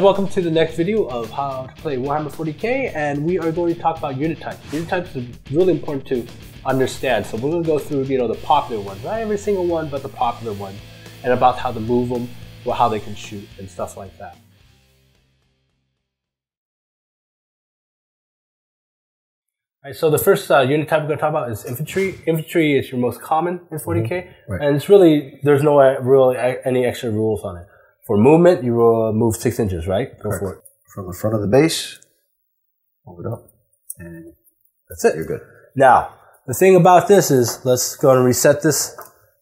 guys, welcome to the next video of how to play Warhammer 40k, and we are going to talk about unit types. Unit types is really important to understand, so we're going to go through the popular ones, not every single one, but the popular ones, and about how to move them, or how they can shoot, and stuff like that. Alright, so the first unit type we're going to talk about is infantry. Infantry is your most common in 40k, Right. and it's really, there's no really any extra rules on it. For movement, you will move 6 inches, right? Go for it. From the front of the base, move it up, and That's it. you're good. Now, the thing about this is, let's go and reset this.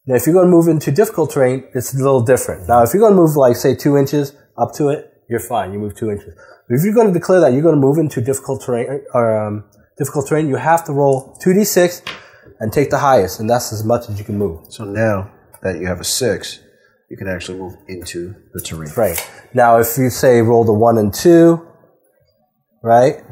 Now, if you're going to move into difficult terrain, it's a little different. Now, if you're going to move, like, say, 2 inches up to it, you're fine. You move 2 inches. But if you're going to declare that you're going to move into difficult terrain, you have to roll 2d6 and take the highest, and that's as much as you can move. So now that you have a 6, you can actually move into the terrain. Right. Now, if you say roll the 1 and 2, right?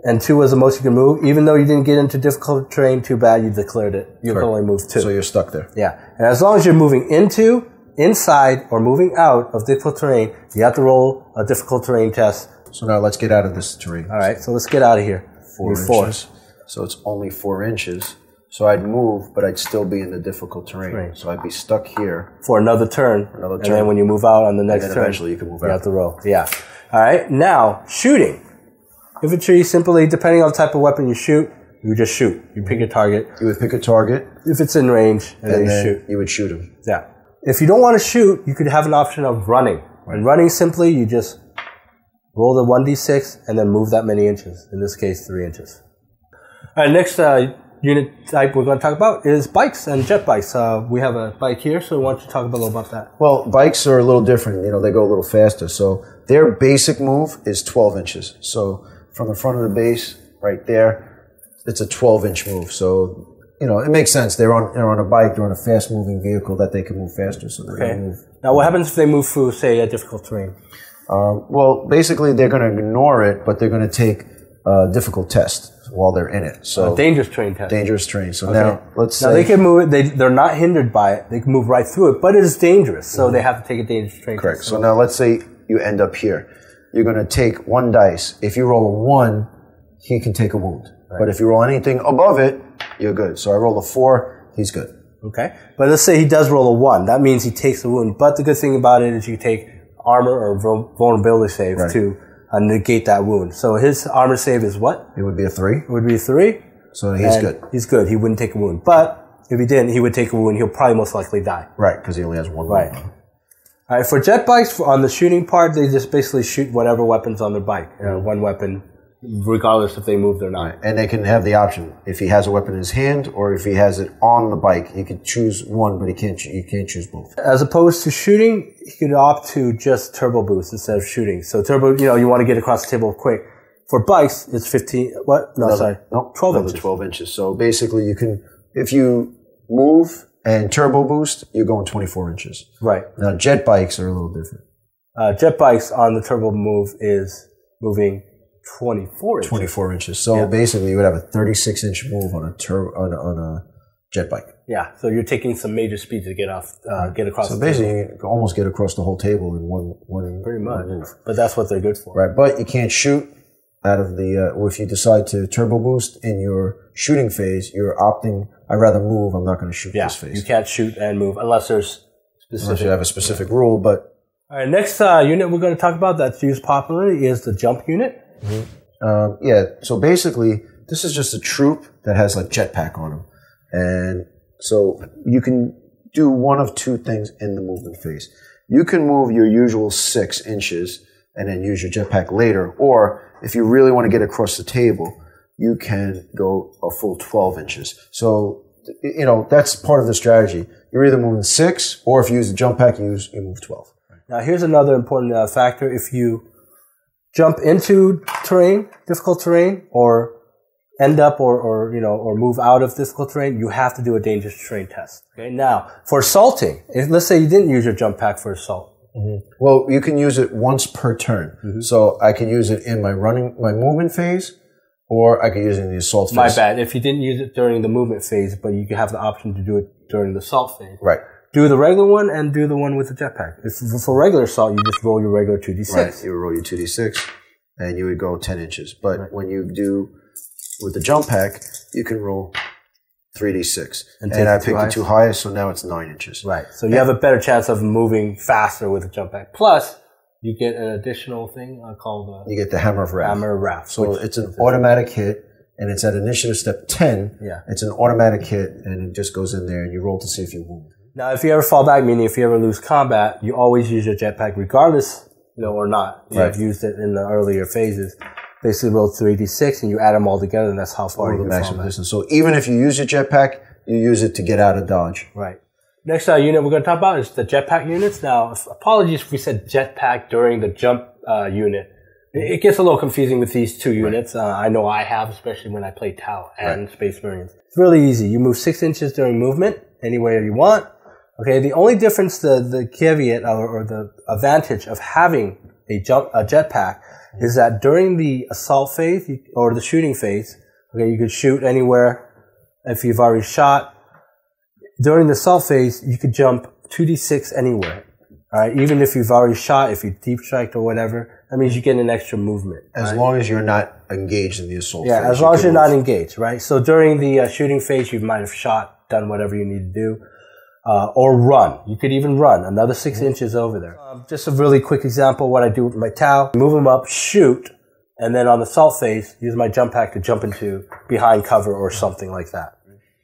And 2 was the most you can move. Even though you didn't get into difficult terrain, too bad, you declared it. You can only move 2. So you're stuck there. Yeah. And as long as you're moving into, inside, or moving out of difficult terrain, you have to roll a difficult terrain test. So now let's get out of this terrain. All right. So let's get out of here. 4 inches. So it's only 4 inches. So I'd move, but I'd still be in the difficult terrain. Right. So I'd be stuck here. For another turn. And then when you move out on the next turn, eventually you can move out. You have to roll. Yeah. All right. Now, shooting. Infantry, simply, depending on the type of weapon you shoot, you just shoot. You pick a target. You would pick a target. If it's in range, and then you shoot. You would shoot him. Yeah. If you don't want to shoot, you could have an option of running. And running, simply, you just roll the 1d6 and then move that many inches. In this case, 3 inches. All right, next unit type we're going to talk about is bikes and jet bikes. We have a bike here, so why don't you talk a little about that? Well, bikes are a little different. You know, they go a little faster. So their basic move is 12 inches. So from the front of the base, right there, it's a 12-inch move. So, you know, it makes sense. They're on a bike, they're on a fast-moving vehicle that they can move faster. So they're going to move. Now, what happens if they move through, say, a difficult terrain? Well, basically, they're going to ignore it, but they're going to take a difficult test while they're in it. So dangerous terrain test. Dangerous terrain. So now, let's say... Now, they can move it. They're not hindered by it. They can move right through it, but it is dangerous, so they have to take a dangerous terrain Correct. test. So now, let's say you end up here. You're going to take 1 dice. If you roll a 1, he can take a wound. Right. But if you roll anything above it, you're good. So I roll a 4, he's good. Okay. But let's say he does roll a 1. That means he takes the wound. But the good thing about it is you take armor or vulnerability save to negate that wound. So his armor save is what? It would be a 3. It would be a 3. So he's good. He's good. He wouldn't take a wound. But if he didn't, he would take a wound. He'll probably most likely die. Right, because he only has 1 wound. Right. All right, for jet bikes, on the shooting part, they just basically shoot whatever weapon's on their bike. One weapon, regardless if they moved or not. Right. And they can have the option. If he has a weapon in his hand or if he has it on the bike, he could choose one, but he can't choose both. As opposed to shooting, he could opt to just turbo boost instead of shooting. So turbo, you want to get across the table quick. For bikes, it's 15, what? No, sorry. No, 12 inches. 12 inches. So basically you can, if you move and turbo boost, you're going 24 inches. Right. Now, jet bikes are a little different. Jet bikes on the turbo move is moving 24 inches. 24 inches. So basically, you would have a 36-inch move on a jet bike. Yeah. So you're taking some major speed to get across. So basically, you can almost get across the whole table in one pretty much move. But that's what they're good for. Right. But you can't shoot out of the. If you decide to turbo boost in your shooting phase, you're opting. I'd rather move. I'm not going to shoot this phase. You can't shoot and move unless there's specific. Unless you have a specific rule, but. All right, next unit we're going to talk about that's used popularly is the jump unit. So basically, this is just a troop that has like jetpack on them. And so you can do one of 2 things in the movement phase. You can move your usual 6 inches and then use your jetpack later. Or if you really want to get across the table, you can go a full 12 inches. So, that's part of the strategy. You're either moving 6, or if you use the jump pack, you move 12. Now, here's another important factor. If you jump into terrain, difficult terrain, or end up or move out of difficult terrain, you have to do a dangerous terrain test. Okay. Now, for assaulting, let's say you didn't use your jump pack for assault. Well, you can use it once per turn. So I can use it in my movement phase, or I could use it in the assault phase. My bad. If you didn't use it during the movement phase, but you have the option to do it during the assault phase. Right. do the regular one and do the one with the jetpack. If for regular assault, you just roll your regular 2d6. Right, you would roll your 2d6, and you would go 10 inches. But when you do with the jump pack, you can roll 3d6. And I picked the two highest, so now it's 9 inches. Right. So you have a better chance of moving faster with the jump pack. Plus, you get an additional thing called you get the Hammer of Wrath. Hammer of Wrath. So it's an automatic hit, and it's at initiative step 10. Yeah. It's an automatic hit, and it just goes in there, and you roll to see if you move. Now, if you ever fall back, meaning if you ever lose combat, you always use your jetpack regardless, or not. You've used it in the earlier phases. Basically roll 3d6 and you add them all together, and that's how far you can fall back. Distance. So even if you use your jetpack, you use it to get out of dodge. Right. Next unit we're going to talk about is the jetpack units. Now, apologies if we said jetpack during the jump unit. It gets a little confusing with these two units. I know I have, especially when I play Tau and Space Marines. It's really easy. You move 6 inches during movement, anywhere you want. Okay, the only difference, the caveat or the advantage of having a jetpack is that during the assault phase or the shooting phase, okay, you could shoot anywhere if you've already shot. During the assault phase, you could jump 2d6 anywhere. All right, even if you've already shot, if you deep striked or whatever, that means you get an extra movement. As long as you're not engaged in the assault phase. Yeah, as long as you're not engaged, right? So during the shooting phase, you might have shot, done whatever you need to do. Or run. You could even run another 6 inches over there. Just a really quick example, what I do with my Tau, move them up, shoot, and then on the assault phase, use my jump pack to jump into behind cover or something like that.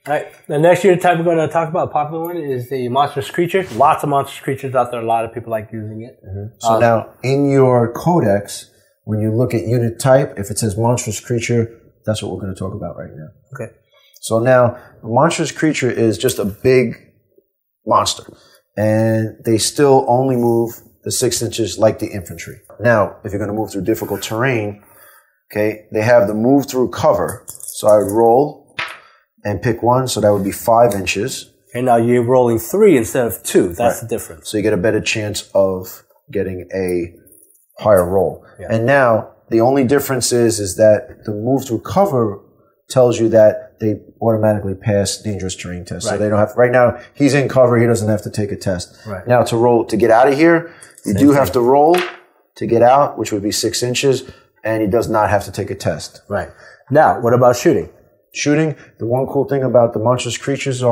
All right, the next unit type we're going to talk about, a popular one, is the monstrous creature. Lots of monstrous creatures out there. A lot of people like using it. So now, in your codex, when you look at unit type, if it says monstrous creature, that's what we're going to talk about right now. Okay. So now, a monstrous creature is just a big monster, and they still only move the 6 inches like the infantry. Now, if you're going to move through difficult terrain, okay, they have the move through cover. So I would roll and pick one, so that would be 5 inches. And now you're rolling 3 instead of 2. That's the difference. So you get a better chance of getting a higher roll. Yeah. And now the only difference is that the move through cover tells you that they automatically pass dangerous terrain tests. So they don't have, right now, he's in cover, he doesn't have to take a test. Right. Now to get out of here, you have to roll to get out, which would be 6 inches, and he does not have to take a test. Right. Now, what about shooting? Shooting, the one cool thing about the monstrous creatures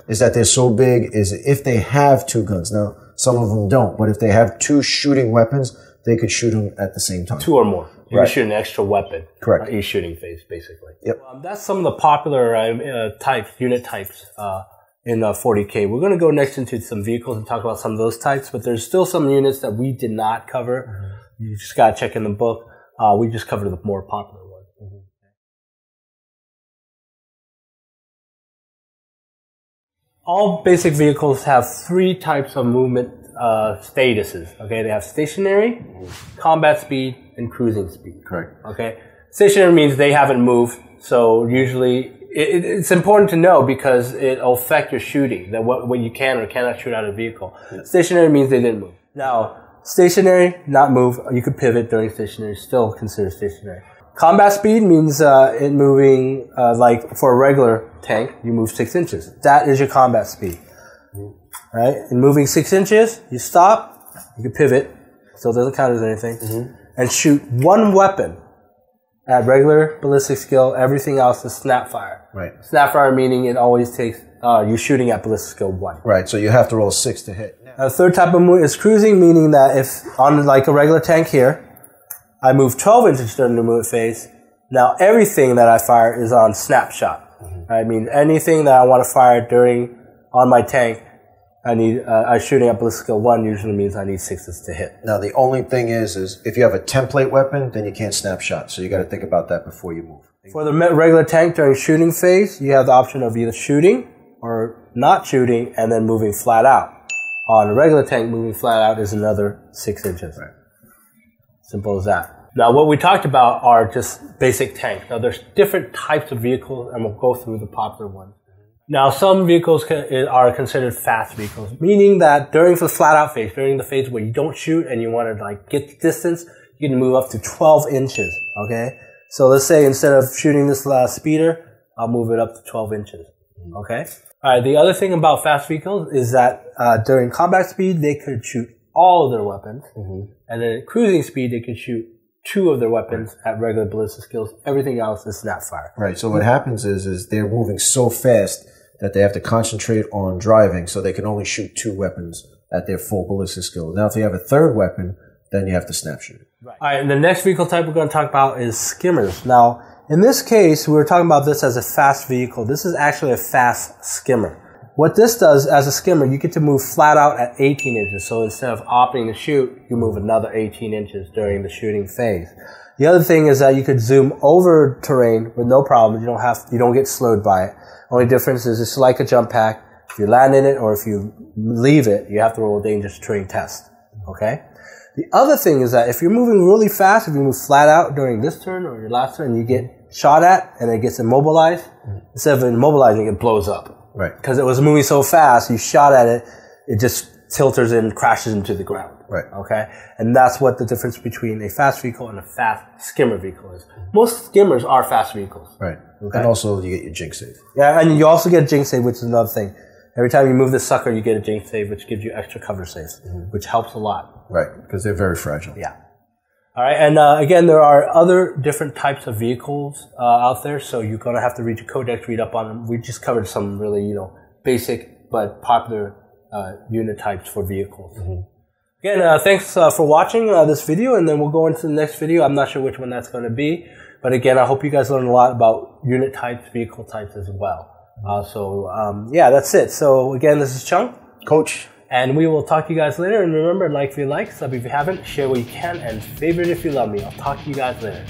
is that they're so big, is if they have 2 guns. Now, some of them don't, but if they have 2 shooting weapons, they could shoot them at the same time. 2 or more. You can shoot an extra weapon. Correct. Each shooting phase, basically. Yep. That's some of the popular unit types in 40k. We're going to go next into some vehicles and talk about some of those types, but there's still some units that we did not cover. You just got to check in the book. We just covered the more popular ones. All basic vehicles have 3 types of movement statuses. Okay, they have stationary, combat speed, and cruising speed. Correct. Okay, stationary means they haven't moved, so usually it's important to know because it'll affect your shooting, that what you can or cannot shoot out of a vehicle. Yeah. Stationary means they didn't move. Now, stationary, not move. You could pivot during stationary, still considered stationary. Combat speed means it moving like for a regular tank, you move 6 inches. That is your combat speed. Right? In moving 6 inches, you stop, you can pivot, still doesn't count as anything, and shoot 1 weapon at regular ballistic skill. Everything else is snap fire. Right. Snap fire meaning it always takes, you're shooting at ballistic skill 1. Right, so you have to roll 6 to hit. The third type of move is cruising, meaning that if on like a regular tank here, I move 12 inches during the movement phase, now everything that I fire is on snapshot. I mean, anything that I want to fire on my tank, I'm shooting at ballistic skill 1 usually means I need 6s to hit. Now, the only thing is if you have a template weapon, then you can't snapshot. So you got to think about that before you move. For the regular tank during shooting phase, you have the option of either shooting or not shooting and then moving flat out. On a regular tank, moving flat out is another 6 inches. Right. Simple as that. Now, what we talked about are just basic tanks. Now, there's different types of vehicles, and we'll go through the popular ones. Now, some vehicles are considered fast vehicles, meaning that during the flat-out phase, during the phase where you don't shoot and you want to like get the distance, you can move up to 12 inches, okay? So let's say instead of shooting this speeder, I'll move it up to 12 inches, okay? All right, the other thing about fast vehicles is that during combat speed, they could shoot all of their weapons. And then at cruising speed, they could shoot 2 of their weapons at regular ballistic skills. Everything else is snap fire. Right. So what happens is they're moving so fast that they have to concentrate on driving, so they can only shoot 2 weapons at their full ballistic skill. Now, if you have a 3rd weapon, then you have to snap shoot. Right. All right, and the next vehicle type we're going to talk about is skimmers. Now, in this case, we were talking about this as a fast vehicle. This is actually a fast skimmer. What this does as a skimmer, you get to move flat out at 18 inches. So instead of opting to shoot, you move another 18 inches during the shooting phase. The other thing is that you could zoom over terrain with no problem. You don't get slowed by it. Only difference is it's like a jump pack. If you land in it or if you leave it, you have to roll a dangerous terrain test. Okay? The other thing is that if you're moving really fast, if you move flat out during this turn or your last turn, you get shot at and it gets immobilized. Instead of immobilizing, it blows up. Right. Because it was moving so fast, you shot at it, it just tilters and crashes into the ground. Right. Okay? And that's what the difference between a fast vehicle and a fast skimmer vehicle is. Most skimmers are fast vehicles. Right. Okay? And also you get your jinx save. Yeah, and you also get jinx save, which is another thing. Every time you move this sucker, you get a jinx save, which gives you extra cover saves, which helps a lot. Right. Because they're very fragile. Yeah. All right, and again, there are other different types of vehicles out there, so you're going to have to read your codex, read up on them. We just covered some really, basic but popular unit types for vehicles. Again, thanks for watching this video, and then we'll go into the next video. I'm not sure which one that's going to be, but again, I hope you guys learned a lot about unit types, vehicle types as well. Yeah, that's it. So again, this is Chung. Coach. And we will talk to you guys later. And remember, like if you like, sub if you haven't, share what you can, and favorite if you love me. I'll talk to you guys later.